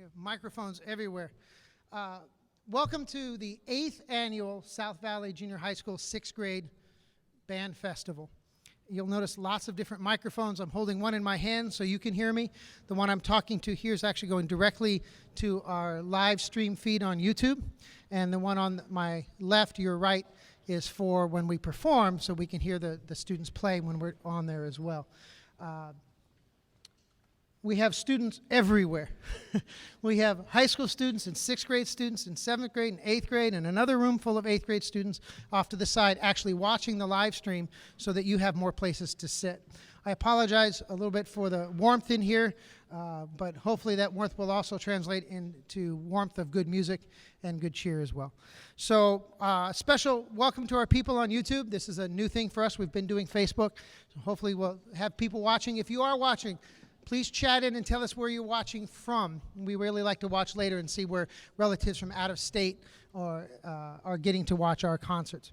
have microphones everywhere. Welcome to the 8th annual South Valley Junior High School 6th grade band festival. You'll notice lots of different microphones. I'm holding one in my hand so you can hear me. The one I'm talking to here is actually going directly to our live stream feed on YouTube. And the one on my left, your right, is for when we perform so we can hear the students play when we're on there as well. We have students everywhere. We have high school students and 6th grade students and 7th grade and 8th grade and another room full of 8th grade students off to the side actually watching the live stream so that you have more places to sit. I apologize a little bit for the warmth in here, but hopefully that warmth will also translate into warmth of good music and good cheer as well. So special welcome to our people on YouTube. This is a new thing for us. We've been doing Facebook. So hopefully we'll have people watching. If you are watching, please chat in and tell us where you're watching from. We really like to watch later and see where relatives from out of state are getting to watch our concerts.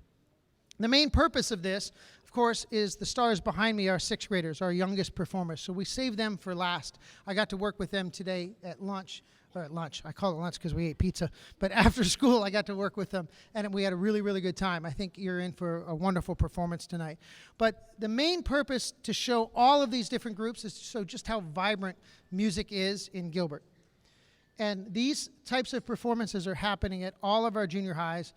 The main purpose of this, of course, is the stars behind me are 6th graders, our youngest performers. So we saved them for last. I got to work with them today at lunch. I call it lunch because we ate pizza. But after school, I got to work with them, and we had a really, really good time. I think you're in for a wonderful performance tonight. But the main purpose to show all of these different groups is to show just how vibrant music is in Gilbert. And these types of performances are happening at all of our junior highs,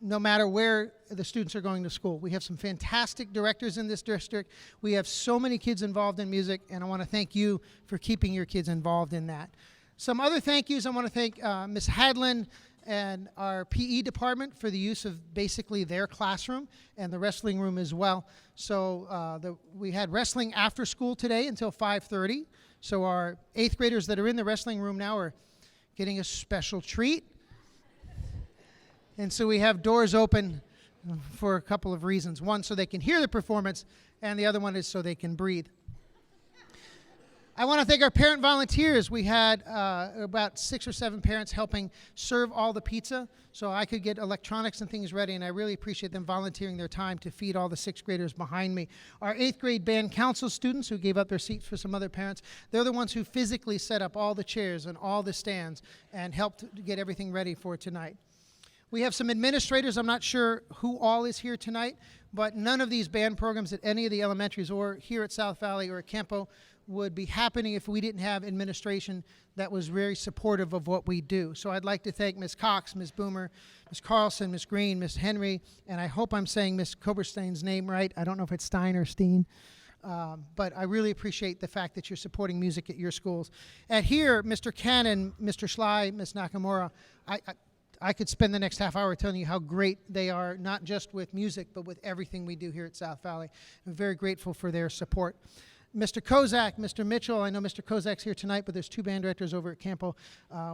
no matter where the students are going to school. We have some fantastic directors in this district. We have so many kids involved in music, and I want to thank you for keeping your kids involved in that. Some other thank yous, I want to thank Ms. Hadlin and our PE department for the use of basically their classroom and the wrestling room as well. So we had wrestling after school today until 5:30. So our 8th graders that are in the wrestling room now are getting a special treat. And so we have doors open for a couple of reasons. One, so they can hear the performance, and the other one is so they can breathe. I want to thank our parent volunteers. We had about 6 or 7 parents helping serve all the pizza, so I could get electronics and things ready, and I really appreciate them volunteering their time to feed all the 6th graders behind me. Our 8th grade band council students who gave up their seats for some other parents, they're the ones who physically set up all the chairs and all the stands and helped get everything ready for tonight. We have some administrators. I'm not sure who all is here tonight, but none of these band programs at any of the elementaries or here at South Valley or at Campo would be happening if we didn't have administration that was very supportive of what we do. So I'd like to thank Ms. Cox, Ms. Boomer, Ms. Carlson, Ms. Green, Ms. Henry, and I hope I'm saying Ms. Koberstein's name right. I don't know if it's Stein or Steen. But I really appreciate the fact that you're supporting music at your schools. And here, Mr. Cannon, Mr. Schley, Ms. Nakamura, I could spend the next half hour telling you how great they are, not just with music, but with everything we do here at South Valley. I'm very grateful for their support. Mr. Kozak, Mr. Mitchell, I know Mr. Kozak's here tonight, but there's 2 band directors over at Campo.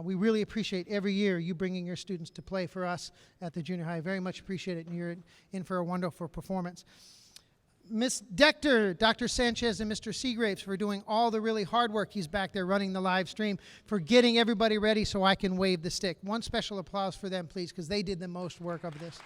We really appreciate every year you bringing your students to play for us at the junior high. Very much appreciate it, and you're in for a wonderful performance. Ms. Dector, Dr. Sanchez, and Mr. Seagraves for doing all the really hard work. He's back there running the live stream for getting everybody ready so I can wave the stick. One special applause for them, please, because they did the most work of this.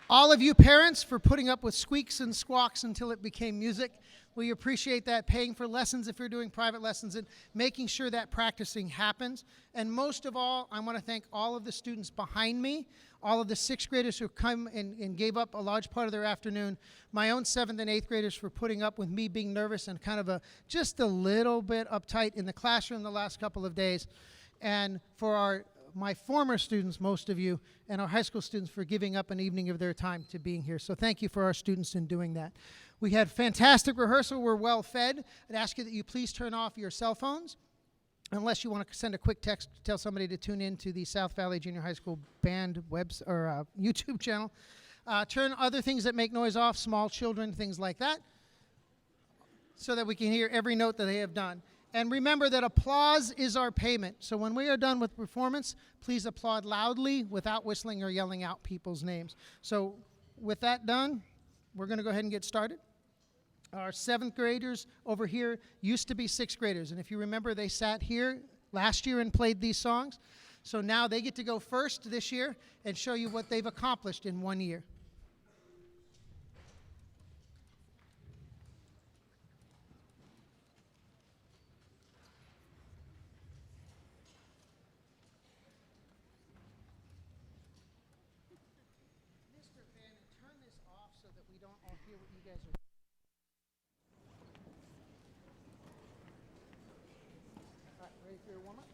All of you parents for putting up with squeaks and squawks until it became music. We appreciate that, paying for lessons if you're doing private lessons and making sure that practicing happens. And most of all, I want to thank all of the students behind me, all of the 6th graders who come and gave up a large part of their afternoon, my own 7th and 8th graders for putting up with me being nervous and kind of just a little bit uptight in the classroom the last couple of days, and for my former students, most of you, and our high school students for giving up an evening of their time to being here. So thank you for our students in doing that. We had fantastic rehearsal. We're well fed. I'd ask you that you please turn off your cell phones, unless you want to send a quick text to tell somebody to tune in to the South Valley Junior High School Band YouTube channel. Turn other things that make noise off, small children, things like that, so that we can hear every note that they have done. And remember that applause is our payment. So when we are done with performance, please applaud loudly without whistling or yelling out people's names. So with that done, we're going to go ahead and get started. Our 7th graders over here used to be 6th graders. And if you remember, they sat here last year and played these songs. So now they get to go first this year and show you what they've accomplished in 1 year. Mr. Bannon, turn this off so that we don't all hear what you guys are. All right, ready for your warm-up?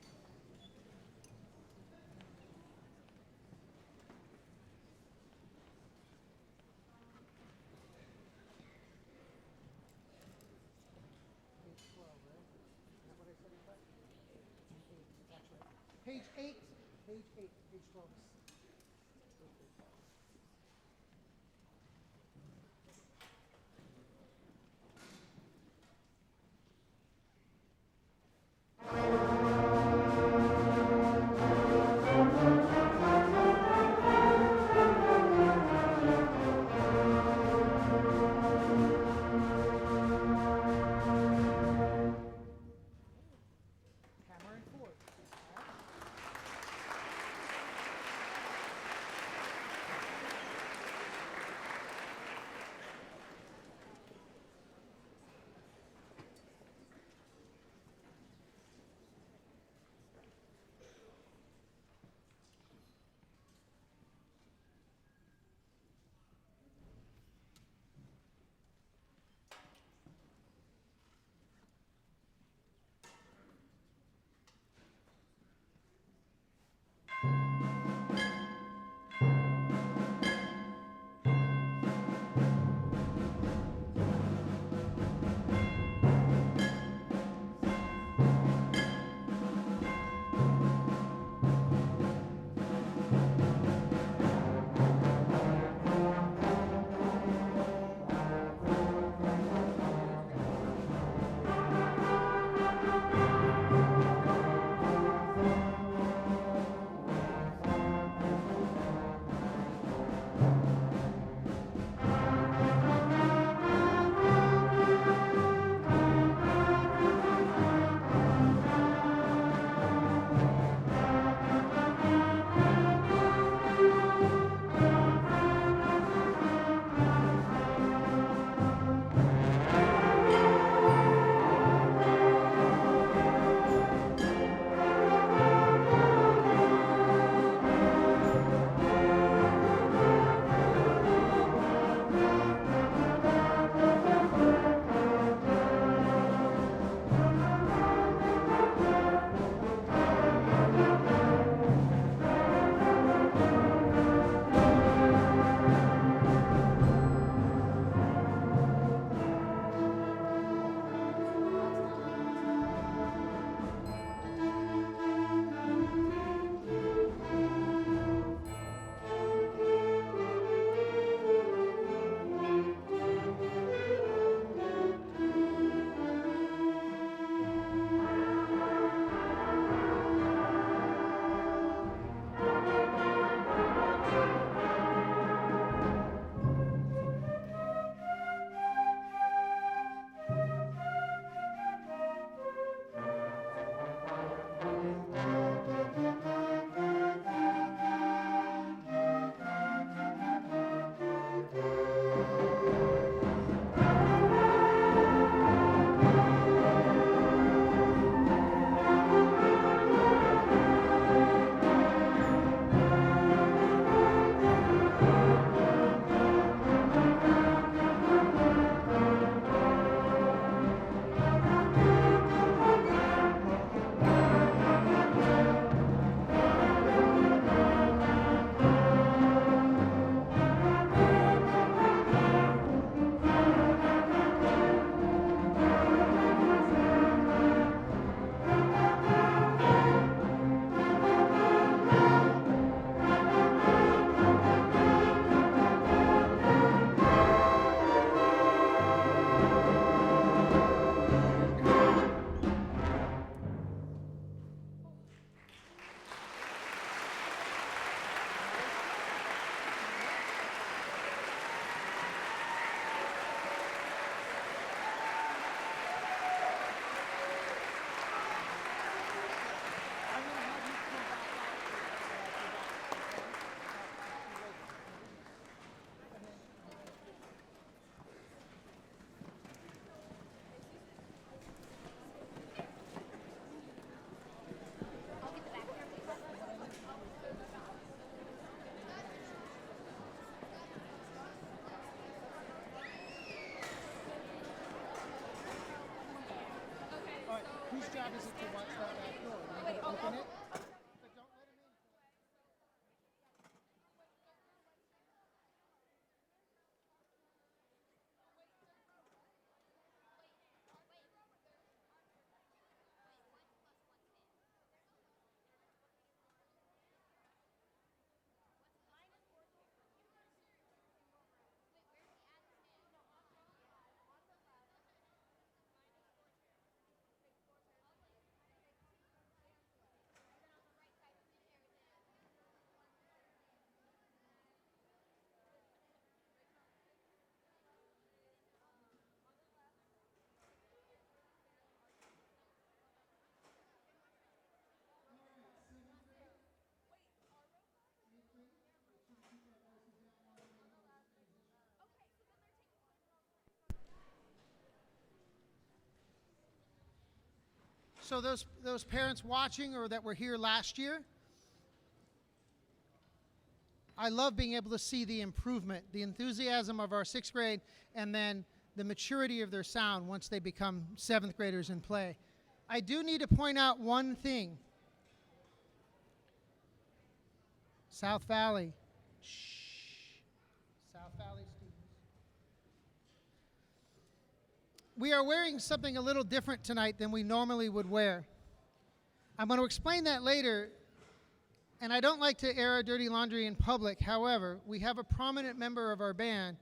Page 12, right? Is that what I said exactly? Actually, page 8. Page 8. Page 12. Hammer and forth. All right. job is it to watch that back door? Are you going to open it? But don't let him in. So those parents watching or that were here last year, I love being able to see the improvement, the enthusiasm of our sixth grade, and then the maturity of their sound once they become seventh graders and play. I do need to point out one thing. South Valley. Shh. South Valley students. We are wearing something a little different tonight than we normally would wear. I'm going to explain that later, and I don't like to air our dirty laundry in public. However, we have a prominent member of our band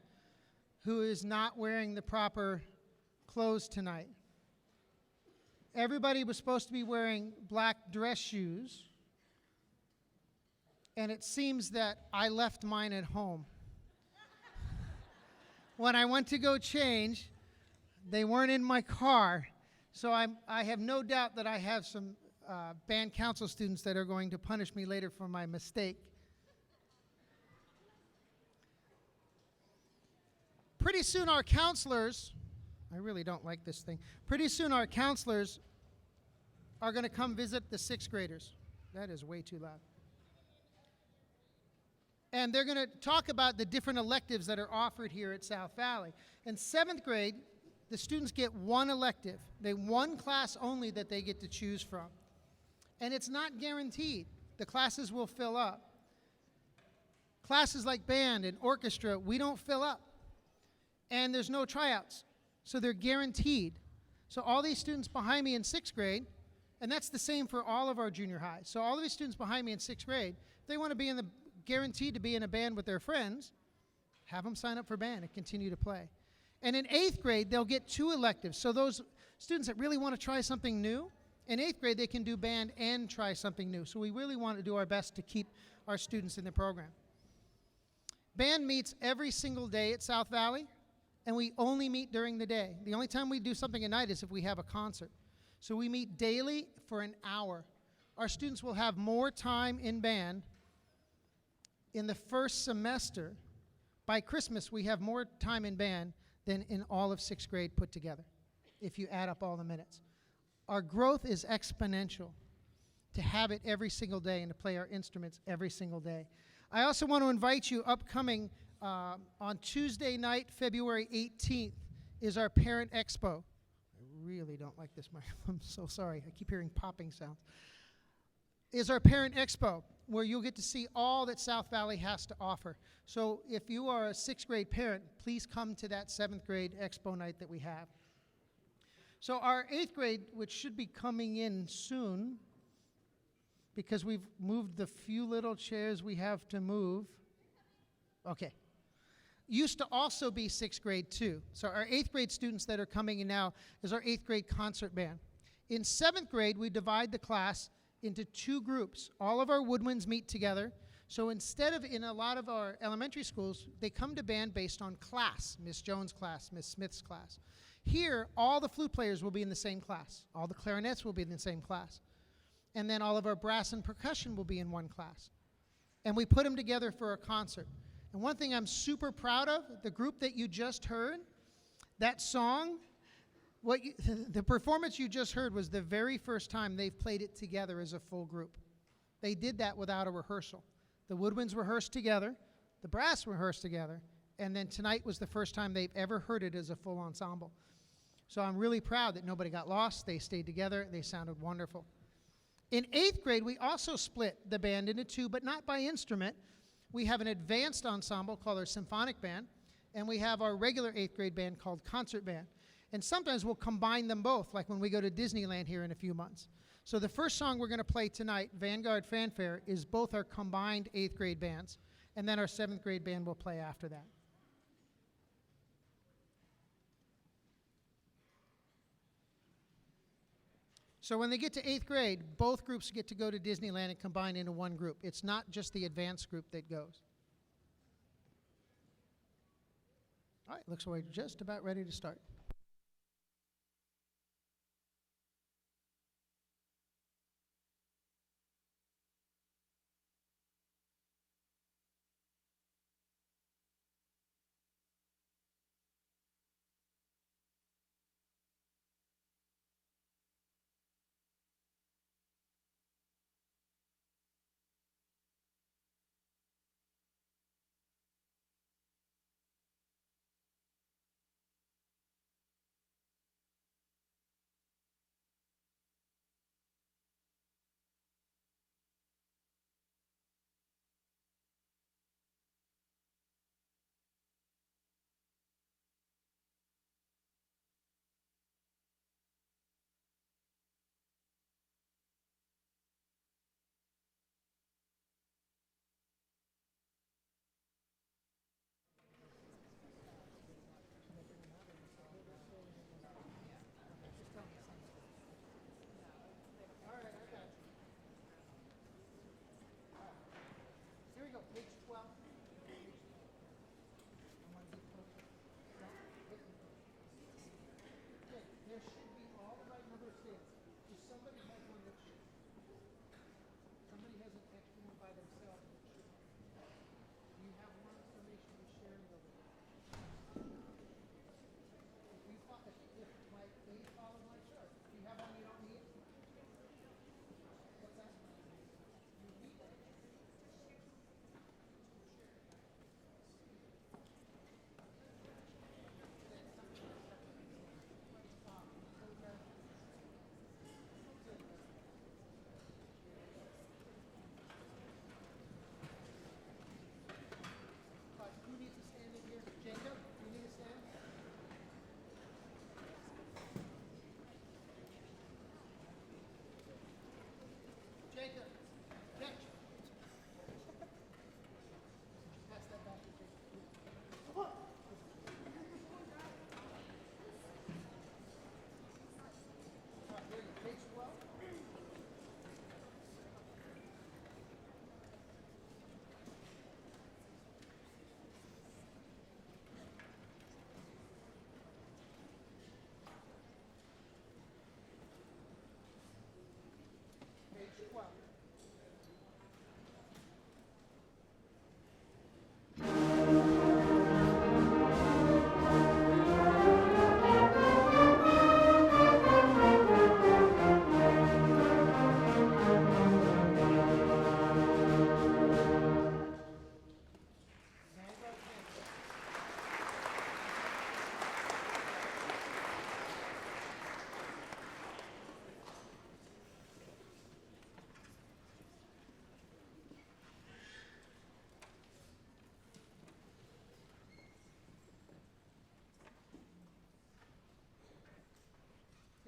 who is not wearing the proper clothes tonight. Everybody was supposed to be wearing black dress shoes, and it seems that I left mine at home. When I went to go change, they weren't in my car, so I have no doubt that I have some band council students that are going to punish me later for my mistake. Pretty soon our counselors, I really don't like this thing, pretty soon our counselors are going to come visit the sixth graders. That is way too loud. And they're going to talk about the different electives that are offered here at South Valley. In seventh grade, the students get one elective. They one class only that they get to choose from. And it's not guaranteed. The classes will fill up. Classes like band and orchestra, we don't fill up. And there's no tryouts. So they're guaranteed. So all these students behind me in sixth grade, and that's the same for all of our junior highs. So all of these students behind me in sixth grade, if they want to be guaranteed to be in a band with their friends, have them sign up for band and continue to play. And in eighth grade, they'll get two electives. So those students that really want to try something new, in eighth grade, they can do band and try something new. So we really want to do our best to keep our students in the program. Band meets every single day at South Valley, and we only meet during the day. The only time we do something at night is if we have a concert. So we meet daily for an hour. Our students will have more time in band in the first semester. By Christmas, we have more time in band than in all of sixth grade put together, if you add up all the minutes. Our growth is exponential to have it every single day and to play our instruments every single day. I also want to invite you upcoming on Tuesday night, February 18th, is our Parent Expo. I really don't like this microphone. I'm so sorry. I keep hearing popping sounds. Is our Parent Expo, where you'll get to see all that South Valley has to offer. So if you are a sixth grade parent, please come to that seventh grade expo night that we have. So our eighth grade, which should be coming in soon, because we've moved the few little chairs we have to move. Okay. Used to also be sixth grade too. So our eighth grade students that are coming in now is our eighth grade concert band. In seventh grade, we divide the class into two groups. All of our woodwinds meet together. So instead of in a lot of our elementary schools, they come to band based on class, Miss Jones' class, Miss Smith's class. Here, all the flute players will be in the same class. All the clarinets will be in the same class. And then all of our brass and percussion will be in one class. And we put them together for a concert. And one thing I'm super proud of, the group that you just heard, that song, the performance you just heard was the very first time they've played it together as a full group. They did that without a rehearsal. The woodwinds rehearsed together, the brass rehearsed together, and then tonight was the first time they've ever heard it as a full ensemble. So I'm really proud that nobody got lost. They stayed together. They sounded wonderful. In 8th grade, we also split the band into two, but not by instrument. We have an advanced ensemble called our symphonic band, and we have our regular 8th grade band called concert band. And sometimes we'll combine them both, like when we go to Disneyland here in a few months. So the first song we're going to play tonight, Vanguard Fanfare, is both our combined 8th grade bands, and then our 7th grade band will play after that. So when they get to 8th grade, both groups get to go to Disneyland and combine into one group. It's not just the advanced group that goes. All right, looks like we're just about ready to start.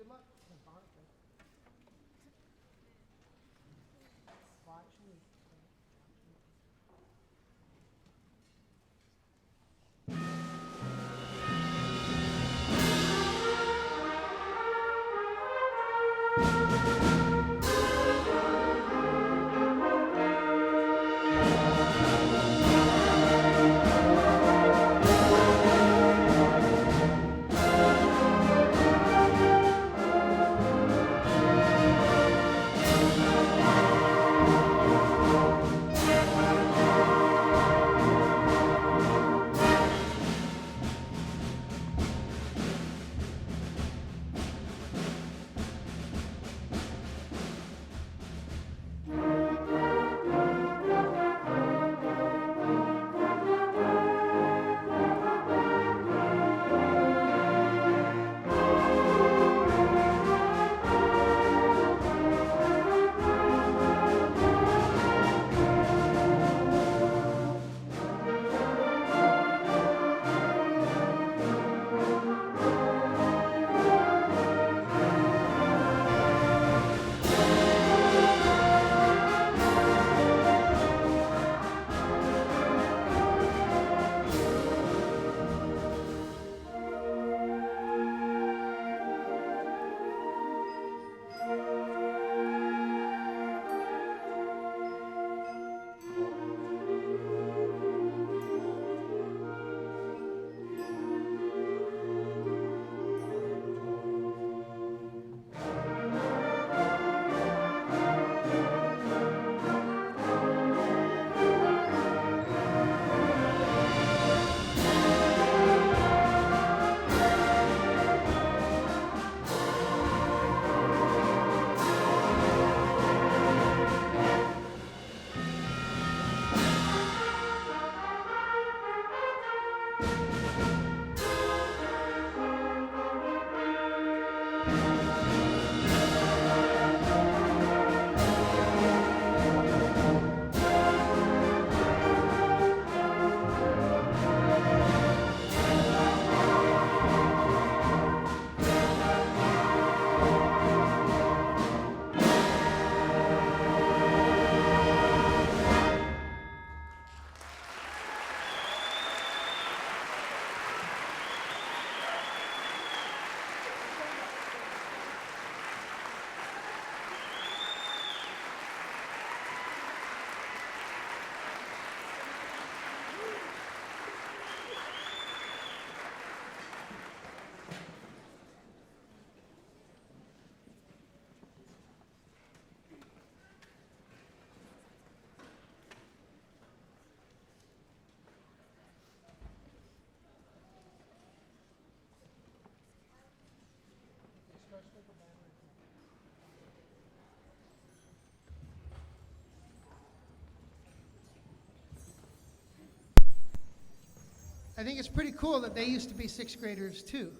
Good luck. Watch me. I think it's pretty cool that they used to be sixth graders too.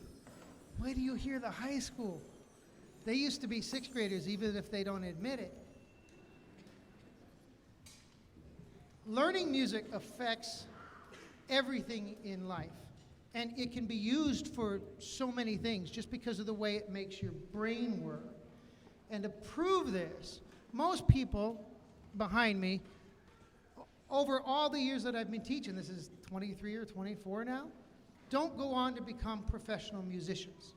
Wait till you hear the high school. They used to be sixth graders even if they don't admit it. Learning music affects everything in life. And it can be used for so many things just because of the way it makes your brain work. And to prove this, most people behind me, over all the years that I've been teaching, this is 23 or 24 now, don't go on to become professional musicians.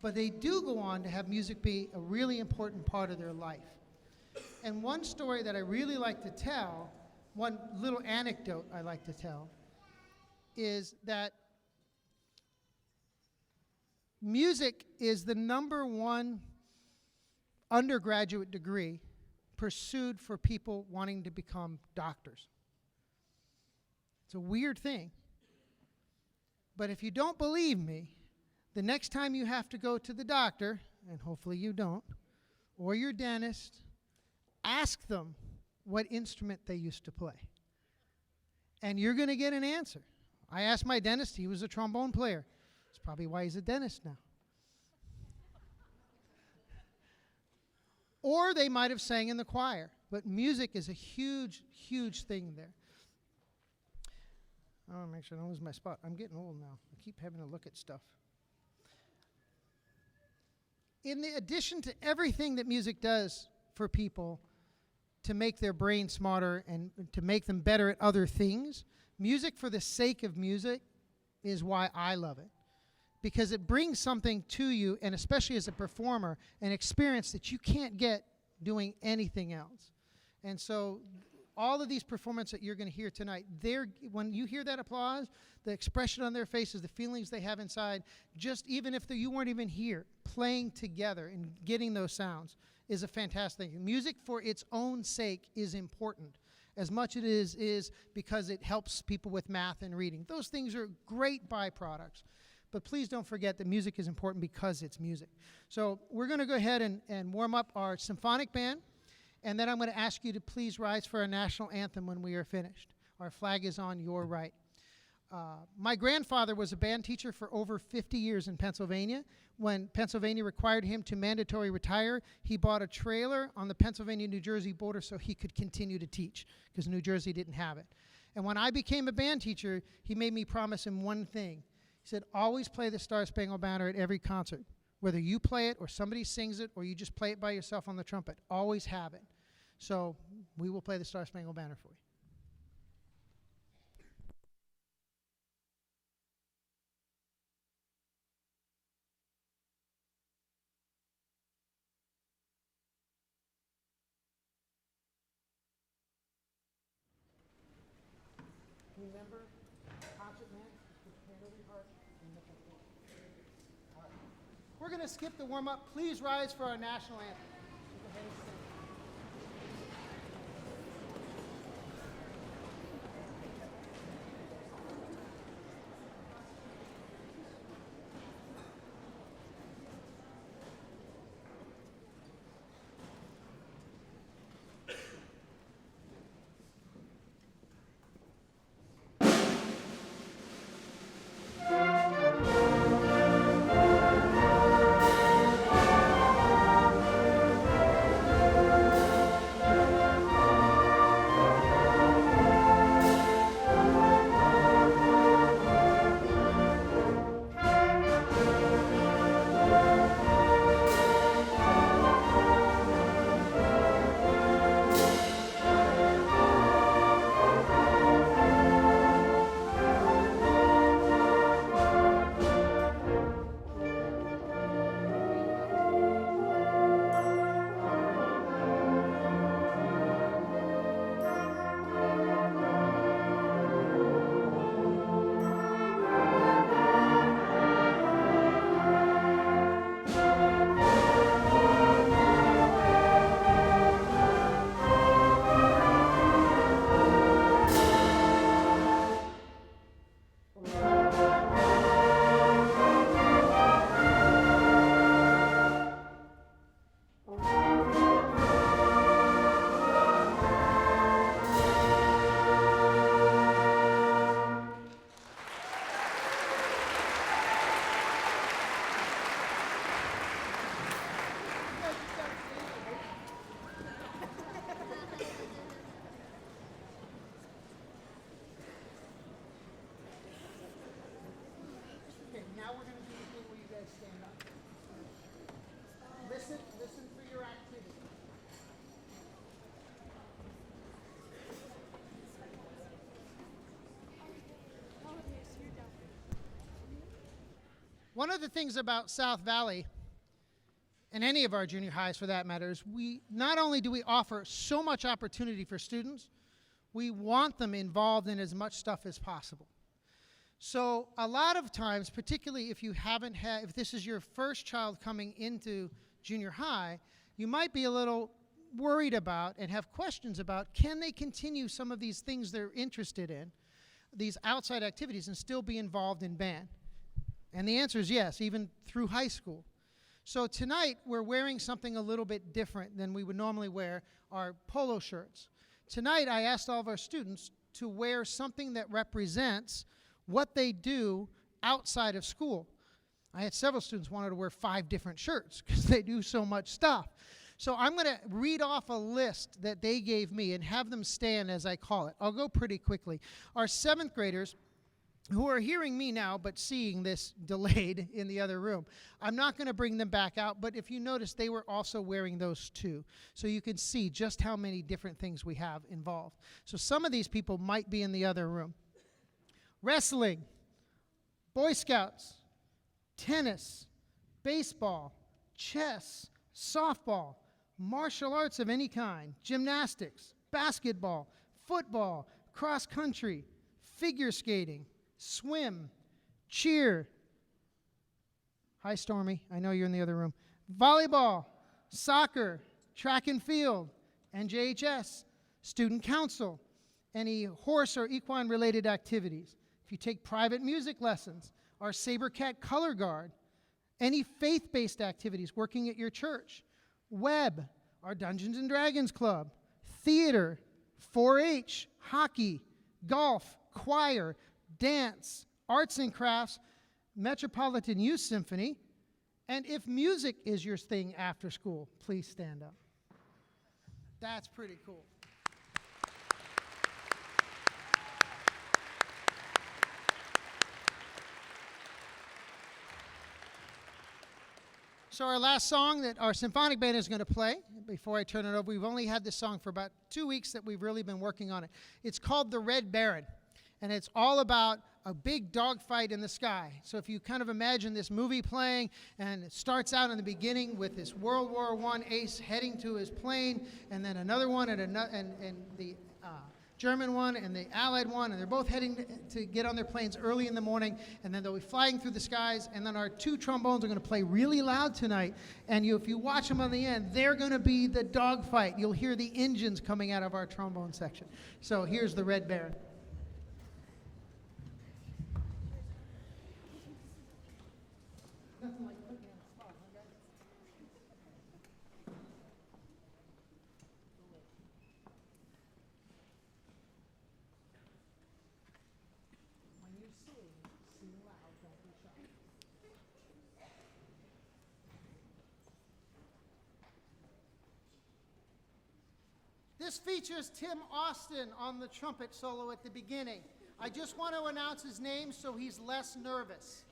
But they do go on to have music be a really important part of their life. And one story that I really like to tell, one little anecdote I like to tell, is that music is the #1 undergraduate degree pursued for people wanting to become doctors. It's a weird thing. But if you don't believe me, the next time you have to go to the doctor, and hopefully you don't, or your dentist, ask them what instrument they used to play. And you're going to get an answer. I asked my dentist, he was a trombone player. That's probably why he's a dentist now. Or they might have sang in the choir. But music is a huge, huge thing there. I want to make sure I don't lose my spot. I'm getting old now. I keep having to look at stuff. In the addition to everything that music does for people to make their brain smarter and to make them better at other things, music for the sake of music is why I love it. Because it brings something to you, and especially as a performer, an experience that you can't get doing anything else. And so all of these performances that you're going to hear tonight, when you hear that applause, the expression on their faces, the feelings they have inside, just even if you weren't even here, playing together and getting those sounds is a fantastic thing. Music for its own sake is important, as much as it is because it helps people with math and reading. Those things are great byproducts. But please don't forget that music is important because it's music. So we're going to go ahead and warm up our symphonic band. And then I'm going to ask you to please rise for our national anthem when we are finished. Our flag is on your right. My grandfather was a band teacher for over 50 years in Pennsylvania. When Pennsylvania required him to mandatory retire, he bought a trailer on the Pennsylvania-New Jersey border so he could continue to teach, because New Jersey didn't have it. And when I became a band teacher, he made me promise him one thing. He said, always play the Star Spangled Banner at every concert. Whether you play it or somebody sings it or you just play it by yourself on the trumpet, always have it. So we will play the Star Spangled Banner for you. Remember, concert man, prepare every heart. We're going to skip the warm-up. Please rise for our national anthem. Go ahead and sing. One of the things about South Valley, and any of our junior highs for that matter, is we not only do we offer so much opportunity for students, we want them involved in as much stuff as possible. So a lot of times, particularly if this is your first child coming into junior high, you might be a little worried about and have questions about, can they continue some of these things they're interested in, these outside activities, and still be involved in band? And the answer is yes, even through high school. So tonight, we're wearing something a little bit different than we would normally wear, our polo shirts. Tonight, I asked all of our students to wear something that represents what they do outside of school. I had several students wanted to wear 5 different shirts because they do so much stuff. So I'm going to read off a list that they gave me and have them stand as I call it. I'll go pretty quickly. Our 7th graders, who are hearing me now but seeing this delayed in the other room, I'm not going to bring them back out, but if you notice, they were also wearing those too. So you can see just how many different things we have involved. So some of these people might be in the other room. Wrestling, Boy Scouts, tennis, baseball, chess, softball, martial arts of any kind, gymnastics, basketball, football, cross country, figure skating, swim, cheer. Hi, Stormy. I know you're in the other room. Volleyball, soccer, track and field, SVJHS, student council, any horse or equine-related activities. If you take private music lessons, our Saber Cat Color Guard, any faith-based activities working at your church, web, our Dungeons and Dragons Club, theater, 4-H, hockey, golf, choir, dance, arts and crafts, Metropolitan Youth Symphony, and if music is your thing after school, please stand up. That's pretty cool. So our last song that our symphonic band is going to play, before I turn it over, we've only had this song for about 2 weeks that we've really been working on it. It's called The Red Baron, and it's all about a big dogfight in the sky. So if you kind of imagine this movie playing, and it starts out in the beginning with this World War I ace heading to his plane, and then another one, and the German one and the Allied one, and they're both heading to get on their planes early in the morning, and then they'll be flying through the skies, and then our 2 trombones are going to play really loud tonight, and if you watch them on the end, they're going to be the dogfight. You'll hear the engines coming out of our trombone section. So here's the Red Baron. Nothing like putting me on the spot, huh, guys? When you sing loud, don't be shy. This features Tim Austin on the trumpet solo at the beginning. I just want to announce his name so he's less nervous.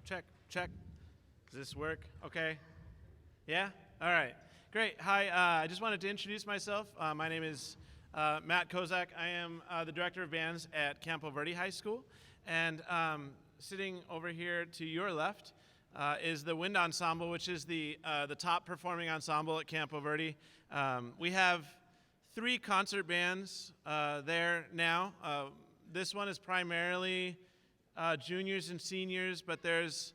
check, check. Does this work? Okay. Yeah? All right. Great. Hi, I just wanted to introduce myself. My name is Matt Kozak. I am the director of bands at Campo Verde High School. And sitting over here to your left is the Wind Ensemble, which is the top performing ensemble at Campo Verde. We have 3 concert bands there now. This one is primarily juniors and seniors, but there's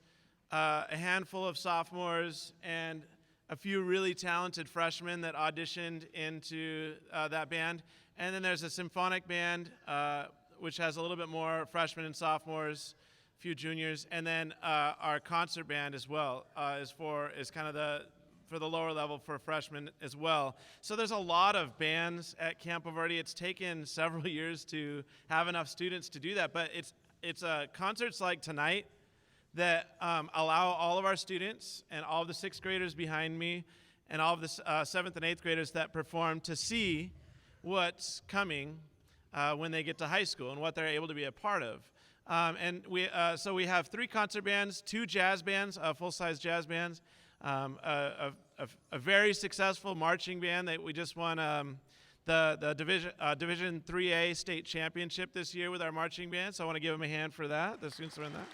a handful of sophomores and a few really talented freshmen that auditioned into that band. And then there's a symphonic band, which has a little bit more freshmen and sophomores, a few juniors, and then our concert band as well is kind of for the lower level for freshmen as well. So there's a lot of bands at Campo Verde. It's taken several years to have enough students to do that, but it's concerts like tonight that allow all of our students and all of the 6th graders behind me and all of the 7th and 8th graders that perform to see what's coming when they get to high school and what they're able to be a part of. So we have 3 concert bands, 2 jazz bands, full-size jazz bands, a very successful marching band that we just won the Division 3A state championship this year with our marching band, so I want to give them a hand for that. The students are in that.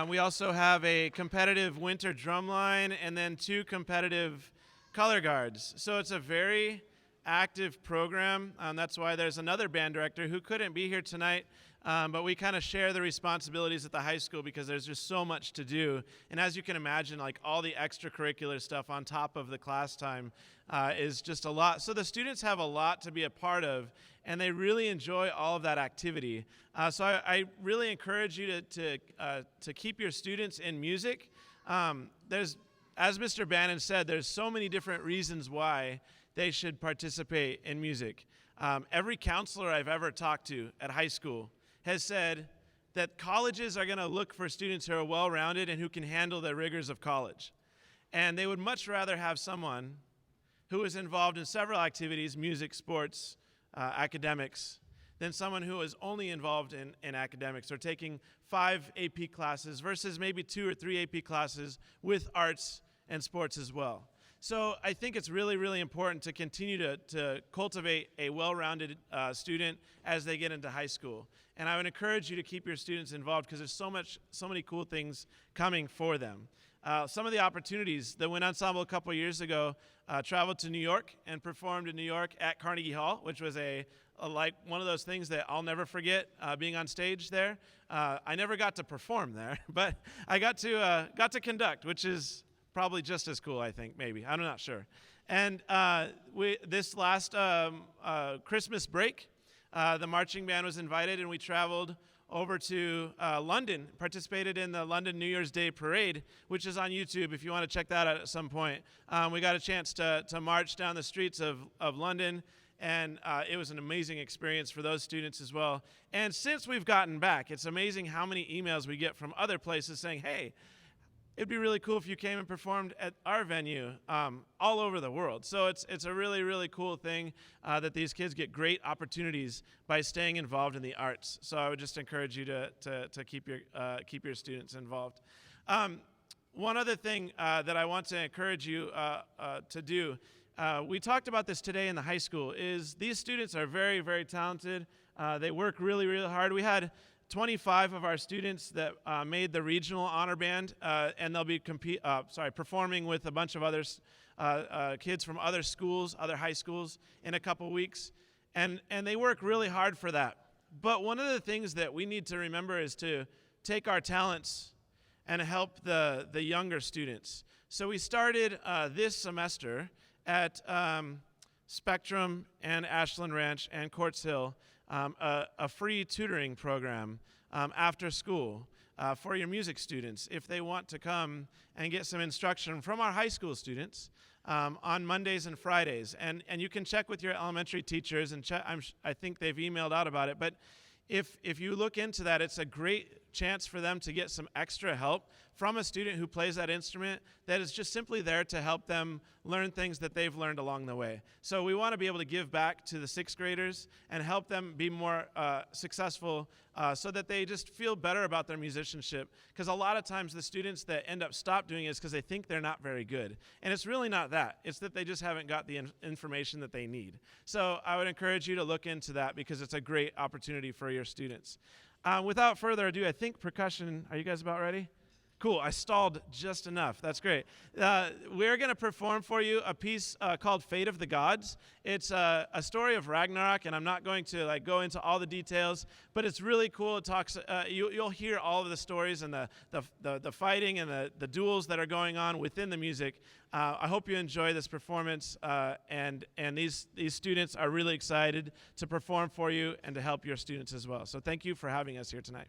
We also have a competitive winter drum line and then 2 competitive color guards. So it's a very active program. That's why there's another band director who couldn't be here tonight, but we kind of share the responsibilities at the high school because there's just so much to do. And as you can imagine, like all the extracurricular stuff on top of the class time is just a lot. So the students have a lot to be a part of, and they really enjoy all of that activity. So I really encourage you to keep your students in music. As Mr. Bannon said, there's so many different reasons why they should participate in music. Every counselor I've ever talked to at high school has said that colleges are going to look for students who are well-rounded and who can handle the rigors of college. And they would much rather have someone who is involved in several activities, music, sports, academics, than someone who is only involved in academics or taking 5 AP classes versus maybe 2 or 3 AP classes with arts and sports as well. So I think it's really, really important to continue to cultivate a well-rounded student as they get into high school. And I would encourage you to keep your students involved because there's so many cool things coming for them. Some of the opportunities, the Wind Ensemble a couple years ago traveled to New York and performed in New York at Carnegie Hall, which was like one of those things that I'll never forget, being on stage there. I never got to perform there, but I got to conduct, which is probably just as cool, I think, maybe. I'm not sure. And this last Christmas break, the marching band was invited, and we traveled over to London, participated in the London New Year's Day Parade, which is on YouTube if you want to check that out at some point. We got a chance to march down the streets of London, and it was an amazing experience for those students as well. And since we've gotten back, it's amazing how many emails we get from other places saying, hey, it'd be really cool if you came and performed at our venue all over the world. So it's a really, really cool thing that these kids get great opportunities by staying involved in the arts. So I would just encourage you to keep your students involved. One other thing that I want to encourage you to do, we talked about this today in the high school, is these students are very, very talented. They work really, really hard. We had 25 of our students that made the regional honor band, and they'll be performing with a bunch of others, kids from other schools, other high schools, in a couple weeks, and they work really hard for that. But one of the things that we need to remember is to take our talents and help the younger students. So we started this semester at Spectrum and Ashland Ranch and Quartz Hill, a free tutoring program after school for your music students if they want to come and get some instruction from our high school students on Mondays and Fridays. And you can check with your elementary teachers, and I think they've emailed out about it. But if you look into that, it's a great chance for them to get some extra help from a student who plays that instrument that is just simply there to help them learn things that they've learned along the way. So we want to be able to give back to the sixth graders and help them be more successful so that they just feel better about their musicianship. Because a lot of times the students that end up stop doing it is because they think they're not very good. And it's really not that. It's that they just haven't got the information that they need. So I would encourage you to look into that because it's a great opportunity for your students. Without further ado, I think percussion, are you guys about ready? Cool, I stalled just enough. That's great. We're going to perform for you a piece called Fate of the Gods. It's a story of Ragnarok, and I'm not going to go into all the details, but it's really cool. It talks. You'll hear all of the stories and the fighting and the duels that are going on within the music. I hope you enjoy this performance, and these students are really excited to perform for you and to help your students as well. So thank you for having us here tonight.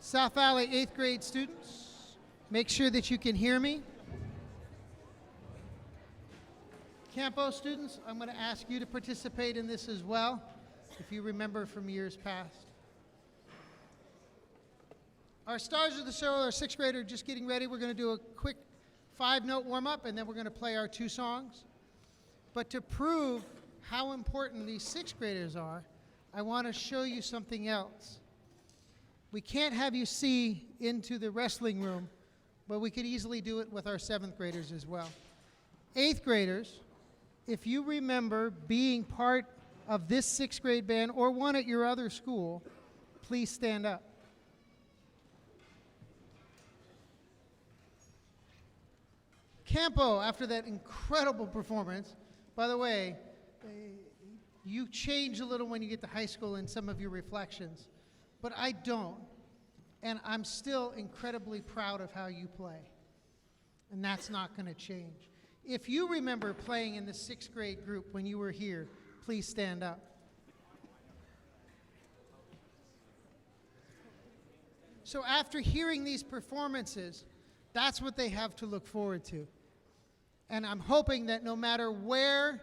South Valley 8th grade students, make sure that you can hear me. Campo students, I'm going to ask you to participate in this as well, if you remember from years past. Our stars of the show are 6th grader just getting ready. We're going to do a quick 5-note warm-up, and then we're going to play our 2 songs. But to prove how important these 6th graders are, I want to show you something else. We can't have you see into the wrestling room, but we could easily do it with our 7th graders as well. 8th graders, if you remember being part of this 6th grade band or one at your other school, please stand up. Campo, after that incredible performance, by the way, you change a little when you get to high school in some of your reflections, but I don't. And I'm still incredibly proud of how you play. And that's not going to change. If you remember playing in the 6th grade group when you were here, please stand up. So after hearing these performances, that's what they have to look forward to. And I'm hoping that no matter where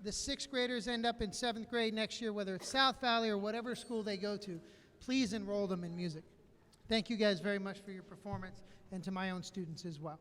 the 6th graders end up in 7th grade next year, whether it's South Valley or whatever school they go to, please enroll them in music. Thank you guys very much for your performance, and to my own students as well.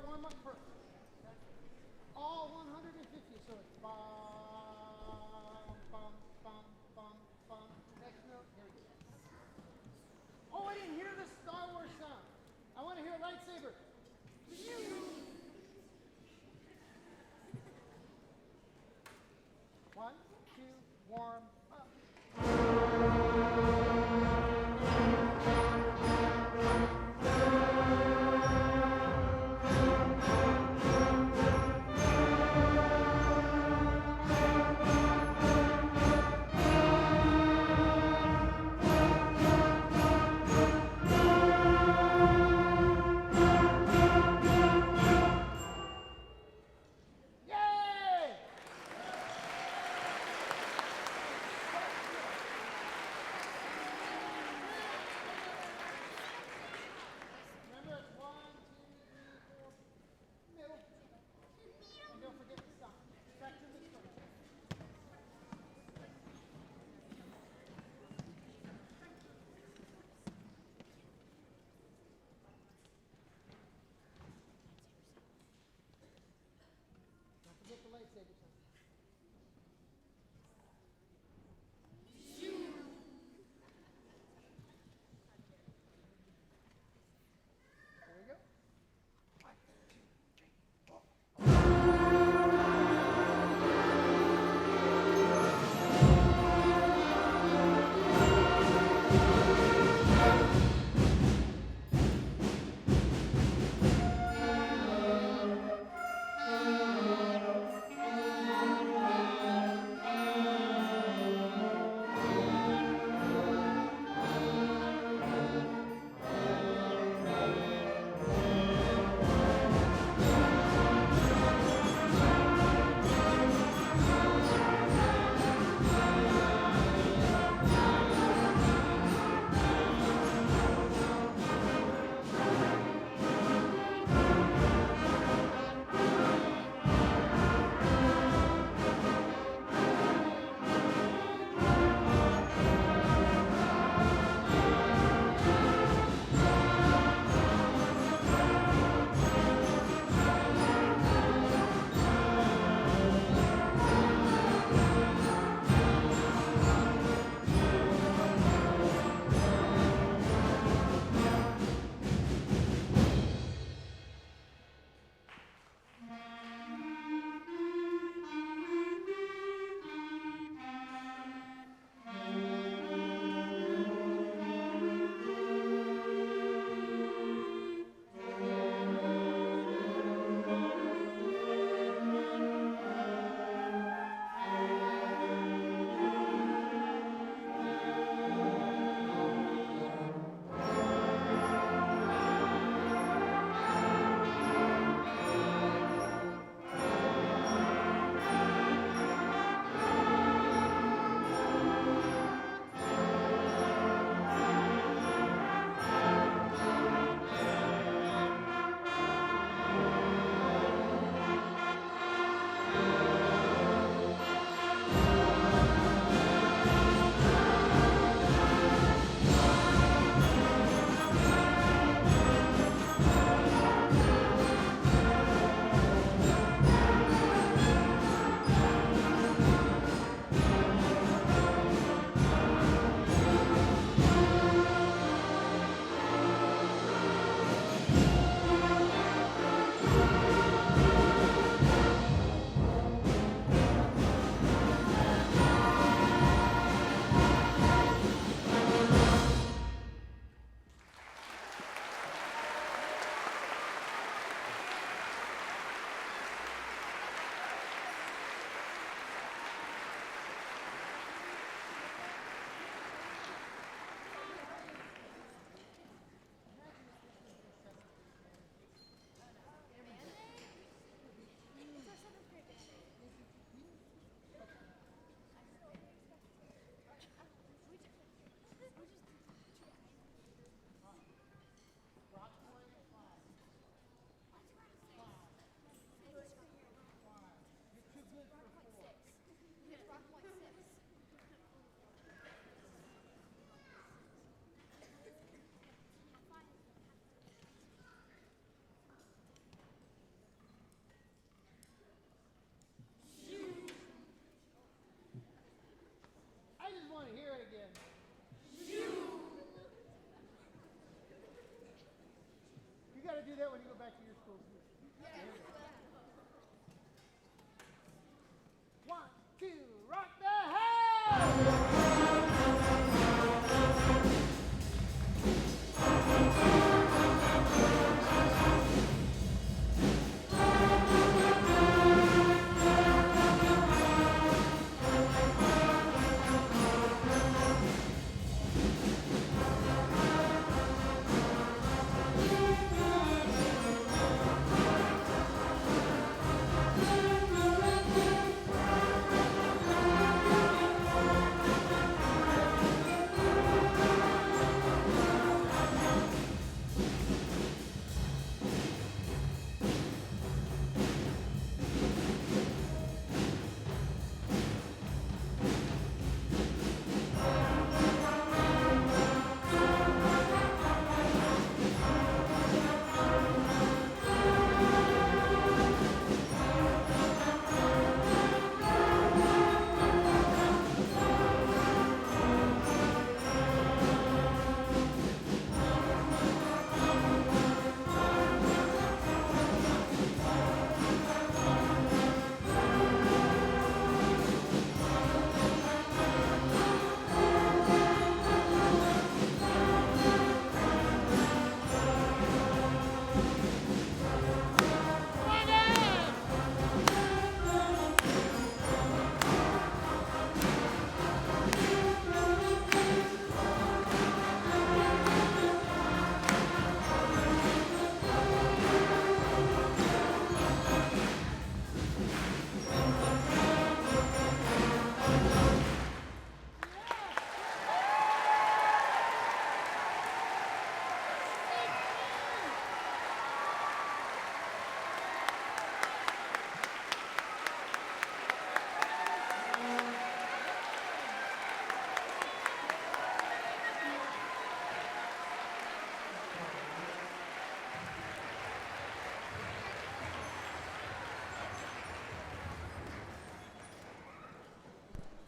Warm up first. All 150, so it's bum, bum, bum, bum, bum. Next note, here we go. Oh, I didn't hear the Star Wars sound. I want to hear a lightsaber. One, two, warm up. to do that when you go back to your school. One, two, rock the house!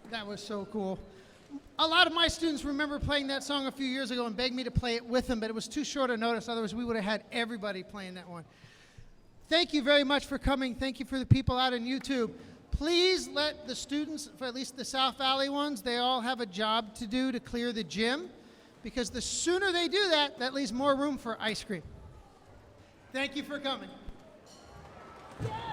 That was so cool. A lot of my students remember playing that song a few years ago and begged me to play it with them, but it was too short a notice. Otherwise, we would have had everybody playing that one. Thank you very much for coming. Thank you for the people out on YouTube. Please let the students, for at least the South Valley ones, they all have a job to do to clear the gym, because the sooner they do that, that leaves more room for ice cream. Thank you for coming. Yeah!